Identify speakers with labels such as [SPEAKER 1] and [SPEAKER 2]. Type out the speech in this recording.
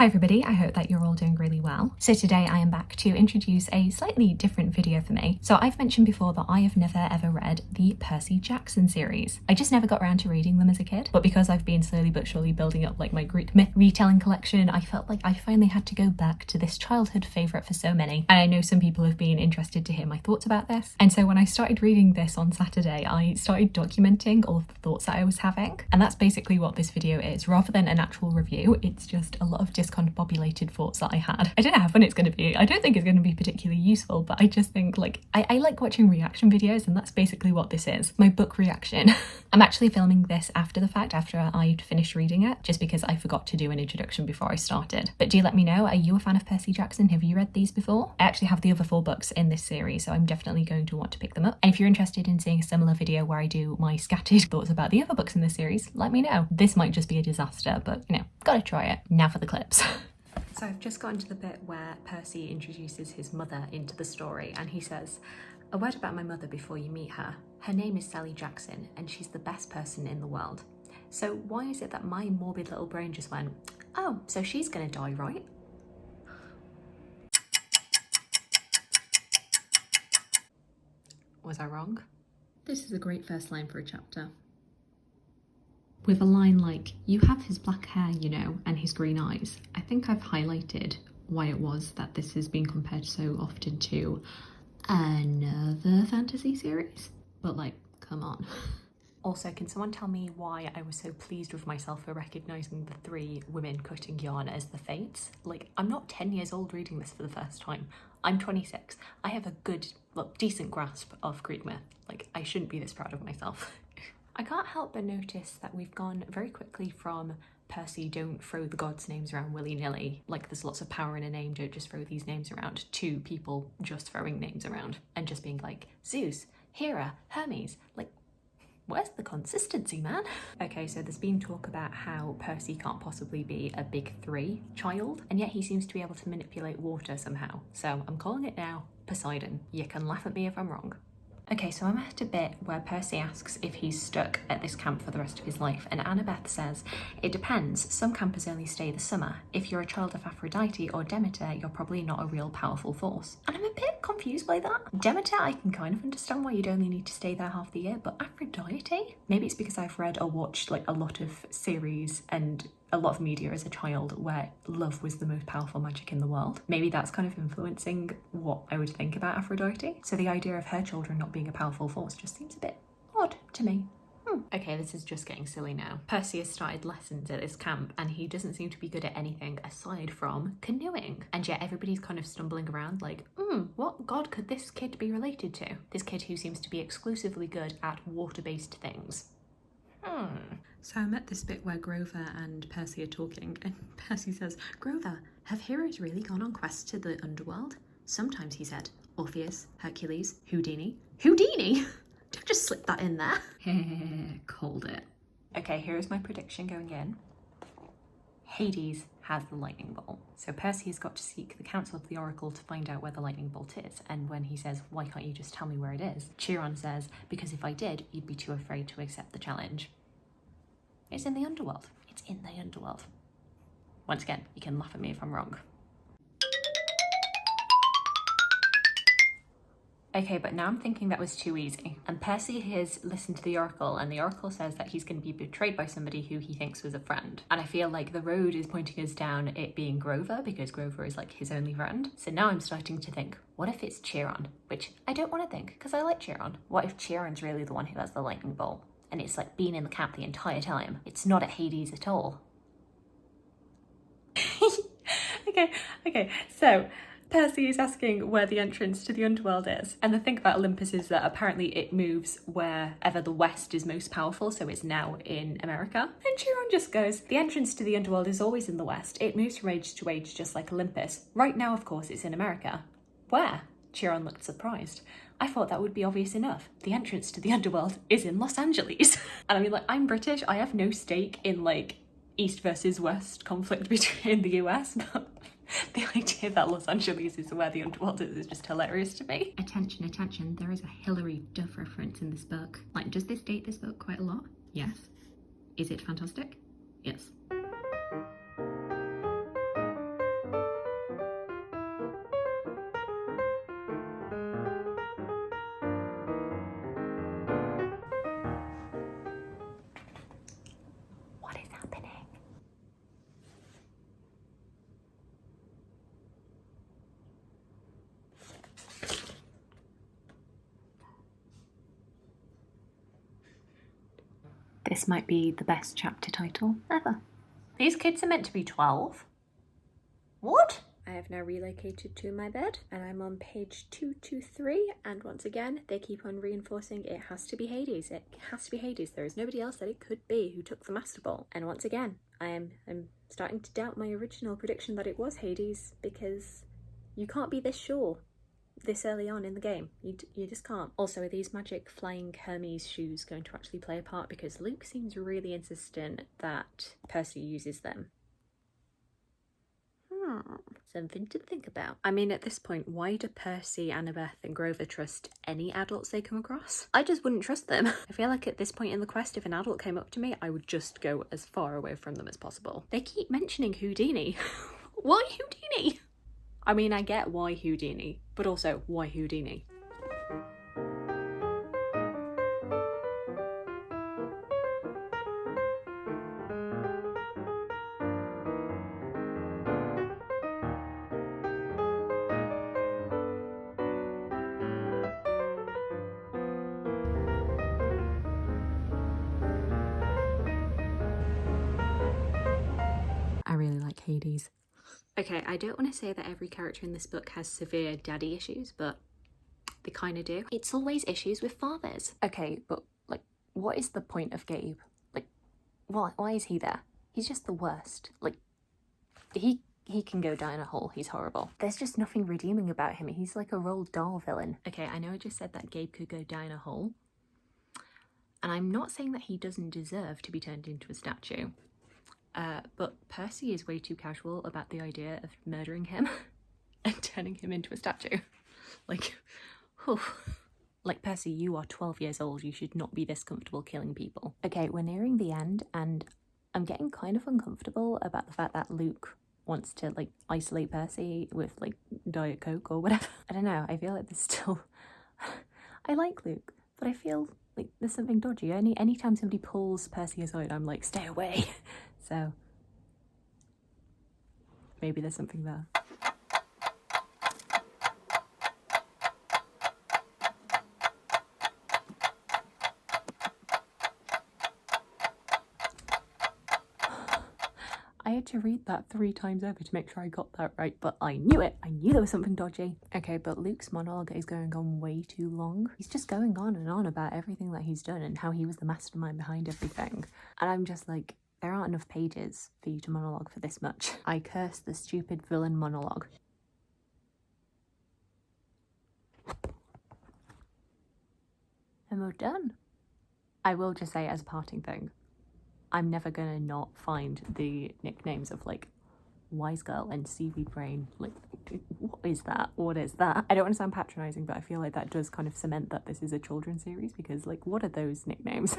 [SPEAKER 1] Hi everybody, I hope that you're all doing really well. So today I am back to introduce a slightly different video for me. So I've mentioned before that I have never ever read the Percy Jackson series. I just never got around to reading them as a kid, but because I've been slowly but surely building up like my Greek myth retelling collection, I felt like I finally had to go back to this childhood favourite for so many. And I know some people have been interested to hear my thoughts about this. And so when I started reading this on Saturday, I started documenting all of the thoughts that I was having. And that's basically what this video is. Rather than an actual review, it's just a lot of discombobulated thoughts that I had. I don't know how fun it's going to be. I don't think it's going to be particularly useful, but I just think like I like watching reaction videos, and that's basically what this is. My book reaction. I'm actually filming this after the fact, after I'd finished reading it, just because I forgot to do an introduction before I started. But do let me know, are you a fan of Percy Jackson? Have you read these before? I actually have the other 4 books in this series, so I'm definitely going to want to pick them up. And if you're interested in seeing a similar video where I do my scattered thoughts about the other books in this series, let me know. This might just be a disaster, but you know, gotta try it. Now for the clips. So I've just gotten to the bit where Percy introduces his mother into the story, and he says, "A word about my mother before you meet her. Her name is Sally Jackson, and she's the best person in the world. So why is it that my morbid little brain just went, oh, so she's gonna die, right?" Was I wrong? This is a great first line for a chapter. With a line like, "You have his black hair, you know, and his green eyes." I think I've highlighted why it was that this has been compared so often to another fantasy series. But like, come on. Also, can someone tell me why I was so pleased with myself for recognising the 3 women cutting yarn as the Fates? Like, I'm not 10 years old reading this for the first time. I'm 26. I have a good, well, decent grasp of Greek myth. Like, I shouldn't be this proud of myself. I can't help but notice that we've gone very quickly from Percy, don't throw the gods' names around willy-nilly, like there's lots of power in a name, don't just throw these names around, to people just throwing names around and just being like, Zeus, Hera, Hermes, like, where's the consistency, man? Okay, so there's been talk about how Percy can't possibly be a big 3 child, and yet he seems to be able to manipulate water somehow. So I'm calling it now, Poseidon. You can laugh at me if I'm wrong. Okay, so I'm at a bit where Percy asks if he's stuck at this camp for the rest of his life, and Annabeth says, "It depends. Some campers only stay the summer. If you're a child of Aphrodite or Demeter, you're probably not a real powerful force." And I'm a bit confused by that. Demeter, I can kind of understand why you'd only need to stay there half the year, but Aphrodite? Maybe it's because I've read or watched like a lot of series and a lot of media as a child where love was the most powerful magic in the world. Maybe that's kind of influencing what I would think about Aphrodite. So the idea of her children not being a powerful force just seems a bit odd to me. Okay, this is just getting silly now. Percy has started lessons at this camp and he doesn't seem to be good at anything aside from canoeing. And yet everybody's kind of stumbling around like, what god could this kid be related to? This kid who seems to be exclusively good at water-based things. So I'm at this bit where Grover and Percy are talking, and Percy says, "Grover, have heroes really gone on quests to the underworld?" "Sometimes," he said. "Orpheus, Hercules, Houdini." Houdini? Don't just slip that in there. Called it. Okay, here's my prediction going in. Hades has the lightning bolt. So Percy has got to seek the counsel of the oracle to find out where the lightning bolt is. And when he says, "Why can't you just tell me where it is?" Chiron says, "Because if I did, you'd be too afraid to accept the challenge." It's in the underworld. It's in the underworld. Once again, you can laugh at me if I'm wrong. Okay, but now I'm thinking that was too easy. And Percy has listened to the oracle, and the oracle says that he's going to be betrayed by somebody who he thinks was a friend. And I feel like the road is pointing us down it being Grover, because Grover is like his only friend. So now I'm starting to think, what if it's Chiron? Which I don't want to think, because I like Chiron. What if Chiron's really the one who has the lightning bolt? And it's like been in the camp the entire time. It's not at Hades at all. Okay, so Percy is asking where the entrance to the underworld is. And the thing about Olympus is that apparently it moves wherever the West is most powerful, so it's now in America. And Chiron just goes, "The entrance to the underworld is always in the West. It moves from age to age just like Olympus. Right now, of course, it's in America." "Where?" Chiron looked surprised. "I thought that would be obvious enough. The entrance to the underworld is in Los Angeles." And I mean, like, I'm British. I have no stake in, like, East versus West conflict between the US, but the idea that Los Angeles is where the underworld is just hilarious to me. Attention, attention, there is a Hilary Duff reference in this book. Like, does this date this book quite a lot? Yes. Is it fantastic? Yes. This might be the best chapter title ever. These kids are meant to be 12. What? I have now relocated to my bed and I'm on page 223, and once again they keep on reinforcing it has to be Hades. It has to be Hades. There is nobody else that it could be who took the Master Ball. And once again I'm starting to doubt my original prediction that it was Hades, because you can't be this sure this early on in the game. You just can't. Also, are these magic flying Hermes shoes going to actually play a part? Because Luke seems really insistent that Percy uses them. Something to think about. I mean, at this point, why do Percy, Annabeth and Grover trust any adults they come across? I just wouldn't trust them. I feel like at this point in the quest, if an adult came up to me, I would just go as far away from them as possible. They keep mentioning Houdini. Why Houdini? I mean, I get why Houdini, but also why Houdini? I really like Hades. Okay, I don't want to say that every character in this book has severe daddy issues, but they kind of do. It's always issues with fathers. Okay, but like, what is the point of Gabe? Like, why is he there? He's just the worst. Like, he can go die in a hole. He's horrible. There's just nothing redeeming about him. He's like a Roald Dahl villain. Okay, I know I just said that Gabe could go die in a hole, and I'm not saying that he doesn't deserve to be turned into a statue. But Percy is way too casual about the idea of murdering him and turning him into a statue. Like, whew. Like, Percy, you are 12 years old. You should not be this comfortable killing people. Okay, we're nearing the end, and I'm getting kind of uncomfortable about the fact that Luke wants to, like, isolate Percy with, like, Diet Coke or whatever. I don't know. I feel like there's still... I like Luke, but I feel like there's something dodgy. Anytime somebody pulls Percy aside, I'm like, stay away. So maybe there's something there. I had to read that 3 times over to make sure I got that right, but I knew it. I knew there was something dodgy. Okay, but Luke's monologue is going on way too long. He's just going on and on about everything that he's done and how he was the mastermind behind everything. And I'm just like, there aren't enough pages for you to monologue for this much. I curse the stupid villain monologue. And we're done. I will just say as a parting thing, I'm never gonna not find the nicknames of like Wise Girl and Seaweed Brain. Like, what is that? What is that? I don't want to sound patronizing, but I feel like that does kind of cement that this is a children's series, because like, what are those nicknames?